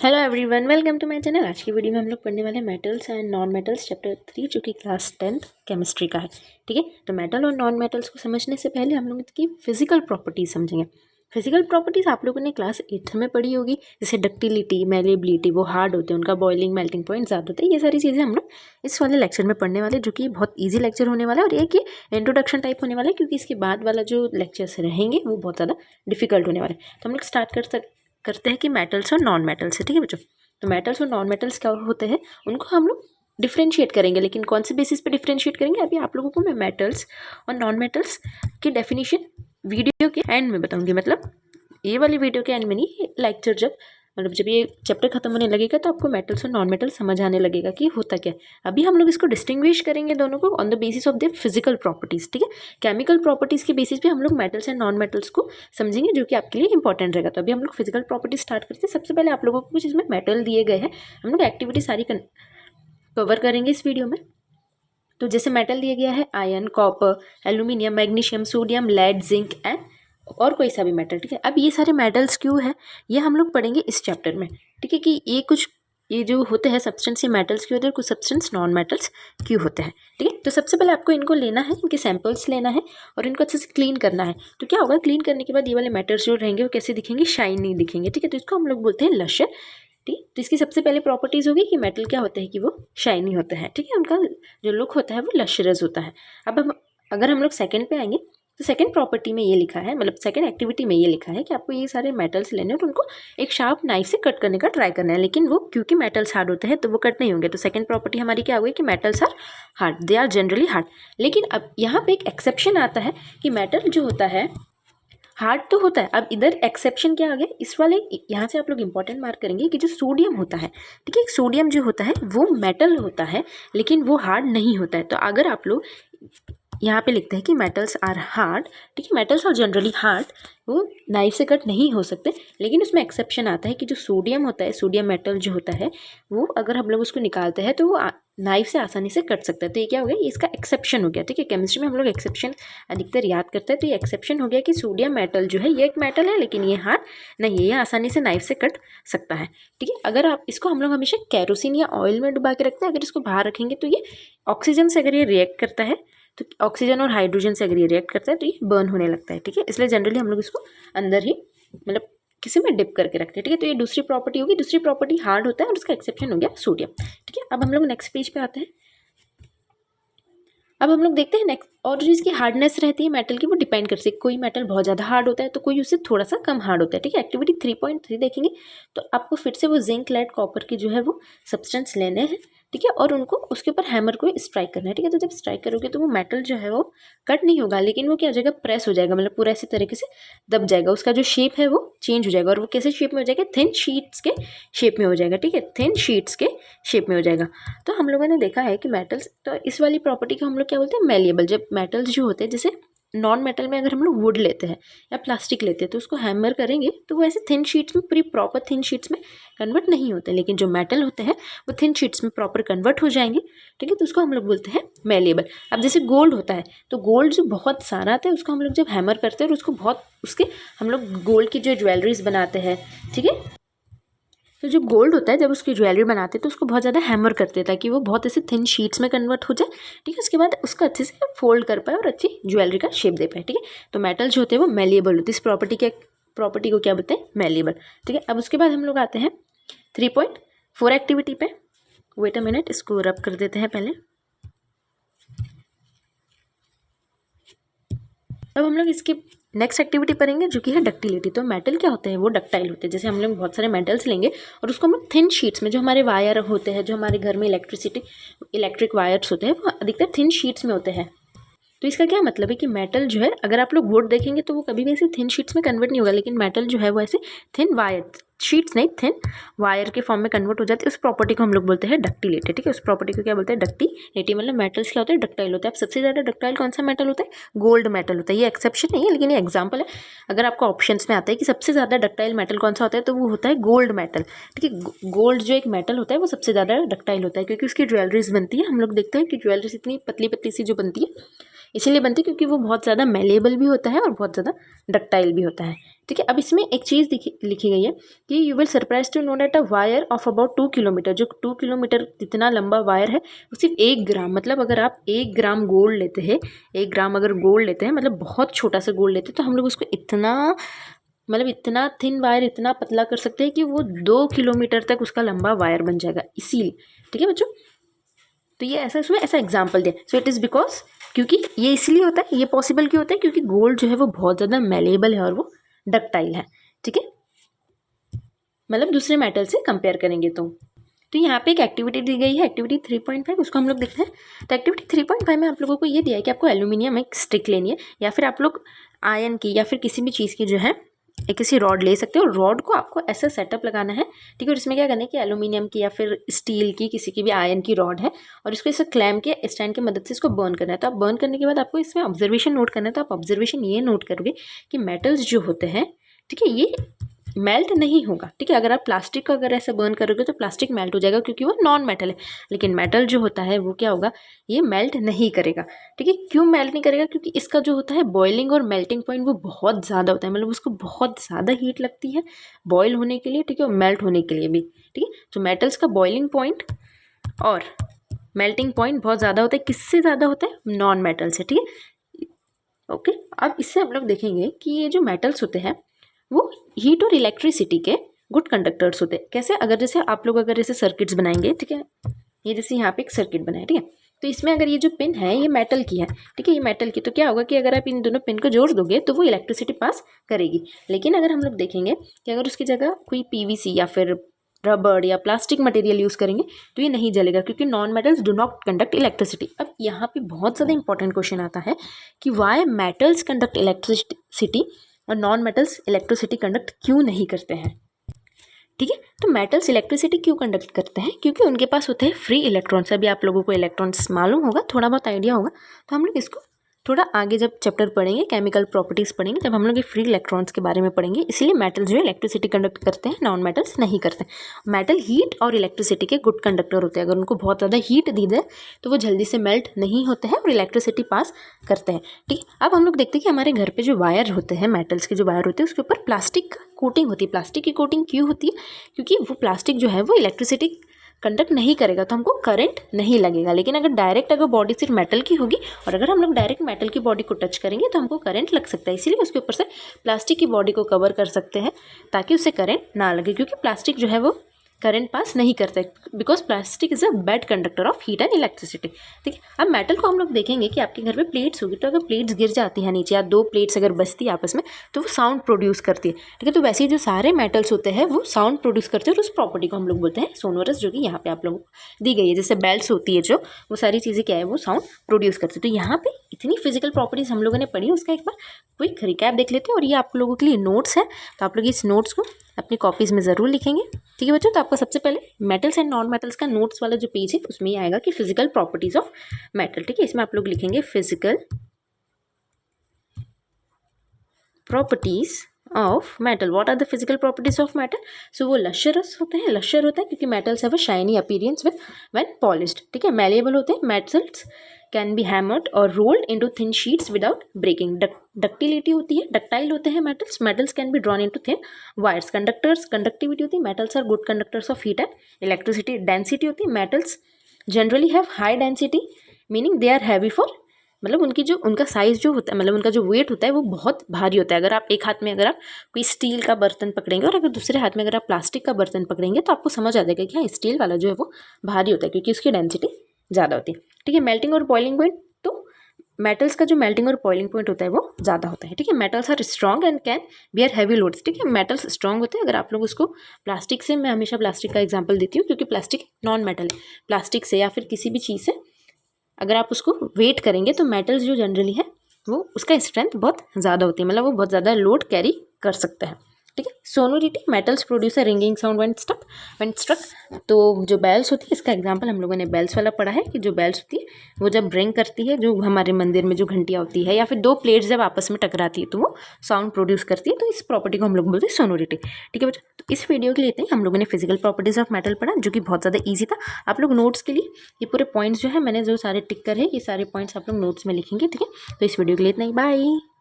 Hello everyone, welcome to my channel. आज की video में हम लोग पढ़ने वाले हैं metals and non metals chapter 3 जो कि क्लास 10th केमिस्ट्री का है। ठीक है, तो मेटल और नॉन मेटल्स को समझने से पहले हम लोग इसकी फिजिकल प्रॉपर्टीज समझेंगे। फिजिकल प्रॉपर्टीज आप लोगों ने क्लास 8th में पढ़ी होगी, जैसे डक्टिलिटी, मेलेबिलिटी, वो हार्ड होते हैं, उनका बॉइलिंग मेल्टिंग पॉइंट ज़्यादा होता है। ये सारी चीज़ें हम लोग इस वाले लेक्चर में पढ़ने वाले, जो कि बहुत ईजी लेक्चर होने वाला है और एक ये इंट्रोडक्शन टाइप होने वाला है, क्योंकि इसके बाद वाला जो लेक्चर्स रहेंगे वो बहुत ज़्यादा डिफिकल्ट होने वाला है। तो हम लोग स्टार्ट करते हैं कि मेटल्स और नॉन मेटल्स है। ठीक है बच्चों, तो मेटल्स और नॉन मेटल्स क्या होते हैं उनको हम लोग डिफ्रेंशिएट करेंगे, लेकिन कौन से बेसिस पे डिफ्रेंशिएट करेंगे अभी आप लोगों को मैं मेटल्स और नॉन मेटल्स की डेफिनेशन वीडियो के एंड में बताऊंगी। मतलब ये वाली वीडियो के एंड में नहीं, लेक्चर जब ये चैप्टर खत्म होने लगेगा तो आपको मेटल्स और नॉन मेटल्स समझ आने लगेगा कि होता क्या है। अभी हम लोग इसको डिस्टिंग्विश करेंगे दोनों को on the basis of their physical properties. ठीक है, केमिकल प्रॉपर्टीज के बेसिस पे हम लोग मेटल्स एंड नॉन मेटल्स को समझेंगे, जो कि आपके लिए इंपॉर्टेंट रहेगा। तो अभी हम लोग फिजिकल प्रॉपर्टीज स्टार्ट करते हैं। सबसे पहले आप लोगों को कुछ इसमें मेटल दिए गए हैं, हम लोग एक्टिविटी सारी कवर करेंगे इस वीडियो में। तो जैसे मेटल दिया गया है iron, copper, aluminium, magnesium, sodium, lead, zinc and और कोई सा भी मेटल। ठीक है, अब ये सारे मेटल्स क्यों है ये हम लोग पढ़ेंगे इस चैप्टर में। ठीक है, कि ये जो होते हैं सब्सटेंस, ये मेटल्स क्यों होते हैं, कुछ सब्सटेंस नॉन मेटल्स क्यों होते हैं। ठीक है, तो सबसे पहले आपको इनको लेना है, इनके सैंपल्स लेना है और इनको अच्छे से क्लीन करना है। तो क्या होगा, क्लीन करने के बाद ये वाले मेटल्स जो रहेंगे वो कैसे दिखेंगे, शाइनी दिखेंगे। ठीक है, तो इसको हम लोग बोलते हैं लश्यर। ठीक, तो इसकी सबसे पहले प्रॉपर्टीज होगी कि मेटल क्या होते हैं कि वो शाइनी होते हैं। ठीक है, उनका जो लुक होता है वो लश्यरस होता है। अब अगर हम लोग सेकंड पे आएंगे तो सेकंड प्रॉपर्टी में ये लिखा है, मतलब सेकंड एक्टिविटी में ये लिखा है कि आपको ये सारे मेटल्स लेने और उनको एक शार्प नाइफ से कट करने का ट्राई करना है, लेकिन वो क्योंकि मेटल्स हार्ड होते हैं तो वो कट नहीं होंगे। तो सेकंड प्रॉपर्टी हमारी क्या हुई कि metals are hard, they are generally hard. लेकिन अब यहाँ पे एक एक्सेप्शन आता है कि मेटल जो होता है हार्ड तो होता है। अब इधर एक्सेप्शन क्या आ गया, इस वाले यहाँ से आप लोग इंपॉर्टेंट मार्क करेंगे कि जो सोडियम होता है, ठीक है, सोडियम जो होता है वो मेटल होता है लेकिन वो हार्ड नहीं होता है। तो अगर आप लोग यहाँ पे लिखते हैं कि मेटल्स आर हार्ड, ठीक है, मेटल्स आर जनरली हार्ड, वो नाइफ से कट नहीं हो सकते, लेकिन उसमें एक्सेप्शन आता है कि जो सोडियम होता है, सोडियम मेटल जो होता है वो अगर हम लोग उसको निकालते हैं तो वो नाइफ से आसानी से कट सकता है। तो ये क्या हो गया, ये इसका एक्सेप्शन हो गया। ठीक है, केमिस्ट्री में हम लोग एक्सेप्शन अधिकतर याद करते हैं, तो ये एक्सेप्शन हो गया कि सोडियम मेटल जो है ये एक मेटल है लेकिन ये हार्ड नहीं है, ये आसानी से नाइफ से कट सकता है। ठीक है, अगर आप इसको हम लोग हमेशा कैरोसिन या ऑयल में डुबा के रखते हैं, अगर इसको बाहर रखेंगे तो ये ऑक्सीजन से अगर ये रिएक्ट करता है, तो ऑक्सीजन और हाइड्रोजन से अगर ये रिएक्ट करता है तो ये बर्न होने लगता है। ठीक है, इसलिए जनरली हम लोग इसको अंदर ही मतलब किसी में डिप करके रखते हैं। ठीक है, तो ये दूसरी प्रॉपर्टी होगी। दूसरी प्रॉपर्टी हार्ड होता है और उसका एक्सेप्शन हो गया सोडियम। ठीक है, अब हम लोग नेक्स्ट पेज पे आते हैं। अब हम लोग देखते हैं नेक्स्ट, और जो इसकी हार्डनेस रहती है मेटल की वो डिपेंड करती है, कोई मेटल बहुत ज़्यादा हार्ड होता है तो कोई उससे थोड़ा सा कम हार्ड होता है। ठीक है, एक्टिविटी 3.3 देखेंगे तो आपको फिर से वो जिंक, लेड, कॉपर की जो है वो सब्सटेंस लेने हैं। ठीक है, और उनको उसके ऊपर हैमर को स्ट्राइक करना है। ठीक है, तो जब स्ट्राइक करोगे तो वो मेटल जो है वो कट नहीं होगा, लेकिन वो क्या हो जाएगा, प्रेस हो जाएगा, मतलब पूरा इसी तरीके से दब जाएगा, उसका जो शेप है वो चेंज हो जाएगा। और वो कैसे शेप में हो जाएगा, थिन शीट्स के शेप में हो जाएगा। ठीक है, थिन शीट्स के शेप में हो जाएगा। तो हम लोगों ने देखा है कि मेटल्स, तो इस वाली प्रॉपर्टी को हम लोग क्या बोलते हैं, मेलिएबल। जब मेटल्स जो होते हैं, जैसे नॉन मेटल में अगर हम लोग वुड लेते हैं या प्लास्टिक लेते हैं तो उसको हैमर करेंगे तो वो ऐसे थिन शीट्स में, पूरी प्रॉपर थिन शीट्स में कन्वर्ट नहीं होते, लेकिन जो मेटल होते हैं वो थिन शीट्स में प्रॉपर कन्वर्ट हो जाएंगे। ठीक है, तो उसको हम लोग बोलते हैं मेलिएबल। अब जैसे गोल्ड होता है, तो गोल्ड जो बहुत सारा आता है उसको हम लोग जब हैमर करते हैं और उसको बहुत उसके हम लोग गोल्ड की जो ज्वेलरीज बनाते हैं। ठीक है, तो जो गोल्ड होता है जब उसकी ज्वेलरी बनाते हैं तो उसको बहुत ज़्यादा हैमर करते हैं ताकि वो बहुत ऐसे थिन शीट्स में कन्वर्ट हो जाए। ठीक है, उसके बाद उसको अच्छे से फोल्ड कर पाए और अच्छी ज्वेलरी का शेप दे पाए। ठीक है, तो मेटल जो होते हैं वो मेलिएबल होते हैं। इस प्रॉपर्टी को क्या बोलते हैं, मेलिएबल। ठीक है, अब उसके बाद हम लोग आते हैं 3.4 एक्टिविटी पे। वेट अ मिनट, इसको रब कर देते हैं पहले। अब हम लोग इसकी नेक्स्ट एक्टिविटी पढ़ेंगे जो कि है डक्टिलिटी। तो मेटल क्या होते हैं, वो डक्टाइल होते हैं। जैसे हम लोग बहुत सारे मेटल्स लेंगे और उसको हम लोग थिन शीट्स में, जो हमारे वायर होते हैं, जो हमारे घर में इलेक्ट्रिक वायर्स होते हैं वो अधिकतर थिन शीट्स में होते हैं। तो इसका क्या मतलब है कि मेटल जो है, अगर आप लोग वुड देखेंगे तो वो कभी भी ऐसे थिन शीट्स में कन्वर्ट नहीं होगा, लेकिन मेटल जो है वो ऐसे थिन वायर, शीट्स नहीं, थिन वायर के फॉर्म में कन्वर्ट हो जाती है। उस प्रॉपर्टी को हम लोग बोलते हैं डक्टिलिटी। ठीक है, उस प्रॉपर्टी को क्या बोलते हैं, डक्टिलिटी। मतलब मेटल्स क्या होते हैं, डक्टाइल होते हैं। अब सबसे ज़्यादा डक्टाइल कौन सा मेटल होता है, गोल्ड मेटल होता है। ये एक्सेप्शन नहीं है लेकिन ये एग्जाम्पल है। अगर आपको ऑप्शंस में आता है कि सबसे ज़्यादा डक्टाइल मेटल कौन सा होता है तो वो होता है गोल्ड मेटल। ठीक है, गोल्ड जो एक मेटल होता है वो सबसे ज़्यादा डक्टाइल होता है क्योंकि उसकी ज्वेलरीज बनती है। हम लोग देखते हैं कि ज्वेलरीज इतनी पतली पतली सी जो बनती है, इसीलिए बनती है क्योंकि वो बहुत ज़्यादा मेलेबल भी होता है और बहुत ज़्यादा डक्टाइल भी होता है। ठीक है, अब इसमें एक चीज़ लिखी गई है कि you will surprise to know that a wire of about 2 kilometre, जो 2 किलोमीटर जितना लंबा वायर है वो सिर्फ 1 ग्राम, मतलब अगर आप 1 ग्राम गोल्ड लेते हैं, 1 ग्राम अगर गोल्ड लेते हैं, मतलब बहुत छोटा सा गोल्ड लेते हैं, तो हम लोग उसको इतना, मतलब इतना थिन वायर, इतना पतला कर सकते हैं कि वो 2 किलोमीटर तक उसका लंबा वायर बन जाएगा, इसीलिए। ठीक है बच्चों, तो ये ऐसा इसमें ऐसा एग्जाम्पल दिया। सो इट इज़ बिकॉज, क्योंकि ये इसलिए होता है, ये पॉसिबल क्यों होता है, क्योंकि गोल्ड जो है वो बहुत ज़्यादा मेलेबल है और वो डक्टाइल है। ठीक है, मतलब दूसरे मेटल से कंपेयर करेंगे तो यहाँ पे एक एक्टिविटी दी गई है, एक्टिविटी 3.5, उसको हम लोग देखते हैं। तो एक्टिविटी 3.5 में आप लोगों को ये दिया है कि आपको एल्यूमिनियम एक स्टिक लेनी है, या फिर आप लोग आयरन की या फिर किसी भी चीज़ की जो है एक किसी रॉड ले सकते हो। रॉड को आपको ऐसा सेटअप लगाना है, ठीक है, और इसमें क्या करना है कि एल्यूमिनियम की या फिर स्टील की, किसी की भी आयरन की रॉड है, और इसको ऐसे क्लैम के स्टैंड की मदद से इसको बर्न करना है। तो आप बर्न करने के बाद आपको इसमें ऑब्जर्वेशन नोट करना है। तो आप ऑब्जर्वेशन ये नोट करोगे कि मेटल्स जो होते हैं, ठीक है, ये मेल्ट नहीं होगा। ठीक है, अगर आप प्लास्टिक को अगर ऐसे बर्न करोगे तो प्लास्टिक मेल्ट हो जाएगा क्योंकि वो नॉन मेटल है, लेकिन मेटल जो होता है वो क्या होगा, ये मेल्ट नहीं करेगा। ठीक है, क्यों मेल्ट नहीं करेगा, क्योंकि इसका जो होता है बॉइलिंग और मेल्टिंग पॉइंट वो बहुत ज़्यादा होता है, मतलब उसको बहुत ज़्यादा हीट लगती है बॉयल होने के लिए, ठीक है, और मेल्ट होने के लिए भी। ठीक है, तो मेटल्स का बॉइलिंग पॉइंट और मेल्टिंग पॉइंट बहुत ज़्यादा होता है। किससे ज़्यादा होता है, नॉन मेटल से। ठीक है, ओके, अब इससे हम लोग देखेंगे कि ये जो मेटल्स होते हैं वो हीट और इलेक्ट्रिसिटी के गुड कंडक्टर्स होते हैं। कैसे, अगर जैसे आप लोग अगर जैसे सर्किट्स बनाएंगे, ठीक है, ये जैसे यहाँ पे एक सर्किट बना है, ठीक है, तो इसमें अगर ये जो पिन है ये मेटल की है, ठीक है, ये मेटल की, तो क्या होगा कि अगर आप इन दोनों पिन को जोड़ दोगे तो वो इलेक्ट्रिसिटी पास करेगी। लेकिन अगर हम लोग देखेंगे कि अगर उसकी जगह कोई पीवीसी या फिर रबड़ या प्लास्टिक मटेरियल यूज़ करेंगे तो ये नहीं जलेगा, क्योंकि non metals do not conduct electricity. अब यहाँ पे बहुत ज़्यादा इंपॉर्टेंट क्वेश्चन आता है कि वाई मेटल्स कंडक्ट इलेक्ट्रिसिटी और नॉन मेटल्स इलेक्ट्रिसिटी कंडक्ट क्यों नहीं करते हैं। ठीक है, तो मेटल्स इलेक्ट्रिसिटी क्यों कंडक्ट करते हैं, क्योंकि उनके पास होते हैं फ्री इलेक्ट्रॉन्स। अभी आप लोगों को इलेक्ट्रॉन्स मालूम होगा, थोड़ा बहुत आइडिया होगा, तो हम लोग इसको थोड़ा आगे जब चैप्टर पढ़ेंगे, केमिकल प्रॉपर्टीज़ पढ़ेंगे, जब हम लोग ये फ्री इलेक्ट्रॉन्स के बारे में पढ़ेंगे, इसलिए मेटल जो है इलेक्ट्रिसिटी कंडक्ट करते हैं, नॉन मेटल्स नहीं करते। मेटल हीट और इलेक्ट्रिसिटी के गुड कंडक्टर होते हैं। अगर उनको बहुत ज़्यादा हीट दी जाए तो वो जल्दी से मेल्ट नहीं होते हैं और इलेक्ट्रिसिटी पास करते हैं। ठीक है, अब हम लोग देखते हैं कि हमारे घर पे जो वायर होते हैं, मेटल्स के जो वायर होते हैं, उसके ऊपर प्लास्टिक का कोटिंग होती है। प्लास्टिक की कोटिंग क्यों होती है, क्योंकि वो प्लास्टिक जो है वो इलेक्ट्रिसिटी कंडक्ट नहीं करेगा, तो हमको करंट नहीं लगेगा। लेकिन अगर डायरेक्ट अगर बॉडी सिर्फ मेटल की होगी और अगर हम लोग डायरेक्ट मेटल की बॉडी को टच करेंगे तो हमको करंट लग सकता है, इसीलिए उसके ऊपर से प्लास्टिक की बॉडी को कवर कर सकते हैं ताकि उससे करंट ना लगे, क्योंकि प्लास्टिक जो है वो करंट पास नहीं करता है, because plastic is a bad conductor of heat and electricity. ठीक है, अब मेटल को हम लोग देखेंगे कि आपके घर पे प्लेट्स होगी, तो अगर प्लेट्स गिर जाती है नीचे या 2 प्लेट्स अगर बचती है आपस में तो वो साउंड प्रोड्यूस करती है। ठीक है, तो वैसे ही जो सारे मेटल्स होते हैं वो साउंड प्रोड्यूस करते हैं और उस प्रॉपर्टी को हम लोग बोलते हैं सोनोरस, जो कि यहाँ पे आप लोगों को दी गई है। जैसे बेल्स होती है जो, वो सारी चीज़ें क्या है, वो साउंड प्रोड्यूस करती है। तो यहाँ पे इतनी फिजिकल प्रॉपर्टीज़ हम लोगों ने पढ़ी, उसका एक बार क्विक रिकैप देख लेते हैं। और ये आप लोगों के लिए नोट्स है, तो आप लोग इस नोट्स को अपनी कॉपीज़ में ज़रूर लिखेंगे। ठीक है बच्चों, तो आपको सबसे पहले मेटल्स एंड नॉन मेटल्स का नोट्स वाला जो पेज है उसमें ये आएगा कि फिजिकल प्रॉपर्टीज ऑफ मेटल। ठीक है, इसमें आप लोग लिखेंगे physical properties of metal. What are the physical properties of metal, so वो लश्यरस होते हैं, लश्यर होता है क्योंकि metals have a shiny appearance with when polished. ठीक है, मैलेबल होते हैं, मेटल्स कैन बी हैमर्ड और rolled into thin sheets without breaking. Ductility होती है, डक्टाइल होते हैं metals, metals can be drawn into thin wires. Conductors, conductivity होती है, metals are good conductors of heat and electricity. Density होती है, metals generally have high density meaning they are heavy for, मतलब उनकी जो उनका साइज़ जो होता है, मतलब उनका जो वेट होता है वो बहुत भारी होता है। अगर आप एक हाथ में अगर आप कोई स्टील का बर्तन पकड़ेंगे और अगर दूसरे हाथ में अगर आप प्लास्टिक का बर्तन पकड़ेंगे तो आपको समझ आ जाएगा कि हाँ, स्टील वाला जो है वो भारी होता है क्योंकि उसकी डेंसिटी ज़्यादा होती है। ठीक है, मेल्टिंग और बॉइलिंग पॉइंट, तो मेटल्स का जो मेल्टिंग और बॉइलिंग पॉइंट होता है वो ज़्यादा होता है। ठीक है, metals are strong and can bear heavy loads. ठीक है, मेटल्स स्ट्रॉन्ग होते हैं। अगर आप लोग उसको प्लास्टिक से, मैं हमेशा प्लास्टिक का एग्जाम्पल देती हूँ क्योंकि प्लास्टिक नॉन मेटल है, प्लास्टिक से या फिर किसी भी चीज़ से अगर आप उसको वेट करेंगे तो मेटल्स जो जनरली है वो उसका स्ट्रेंथ बहुत ज़्यादा होती है, मतलब वो बहुत ज़्यादा लोड कैरी कर सकता है। ठीक है। Sonority, metals produce a ringing sound when struck. तो जो बेल्स होती है, इसका एग्जांपल हम लोगों ने बेल्स वाला पढ़ा है कि जो बेल्स होती है वो जब रिंग करती है, जो हमारे मंदिर में जो घंटियाँ होती है, या फिर दो प्लेट्स जब आपस में टकराती है तो वो साउंड प्रोड्यूस करती है। तो इस प्रॉपर्टी को हम लोग बोलते हैं सोनोरिटी। ठीक है बच्चों, तो इस वीडियो के लिए इतना ही। हम लोगों ने फिजिकल प्रॉपर्टीज ऑफ मेटल पढ़ा, जो कि बहुत ज़्यादा ईजी था। आप लोग नोट्स के लिए ये पूरे पॉइंट्स जो है मैंने जो सारे टिक कर है, ये सारे पॉइंट्स आप लोग नोट्स में लिखेंगे। ठीक है, तो इस वीडियो के लिए इतना ही। बाय।